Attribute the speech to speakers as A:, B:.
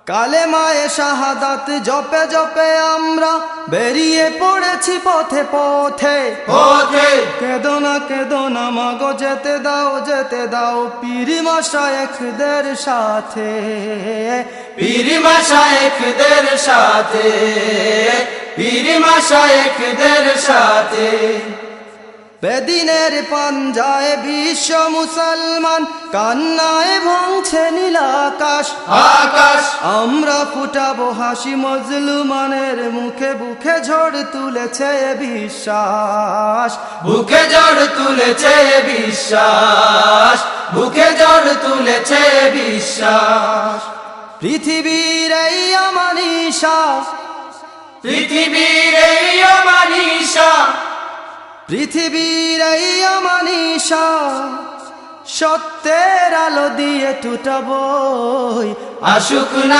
A: কালেমায়ে শাহাদাত জপে জপে আমরা বেরিয়ে পড়েছি পথে পথে
B: পথে।
A: কেদো না মাগো যেতে দাও পীর মাশায়েখদের সাথে,
B: পীর মাশায়েখদের সাথে, পীর মাশায়েখদের সাথে।
A: বেদিনের পাঞ্জায় বিশ্ব মুসলমান, কান্নায় ভাঙছে নীল আকাশ
B: আকাশ।
A: আমরা ফুটাবো হাসি, মজলুমানের মুখে বুকে ঝড় তুলেছে বিশ্বাস,
B: বুকে ঝড় তুলেছে বিশ্বাস, বুকে ঝড় তুলেছে বিশ্বাস।
A: পৃথিবীর এই আমানিশা,
B: পৃথিবীর এই অমানিশা,
A: পৃথিবীর এই আমানিশা, সত্যের আলো দিয়ে টুটাবো
B: আসুক না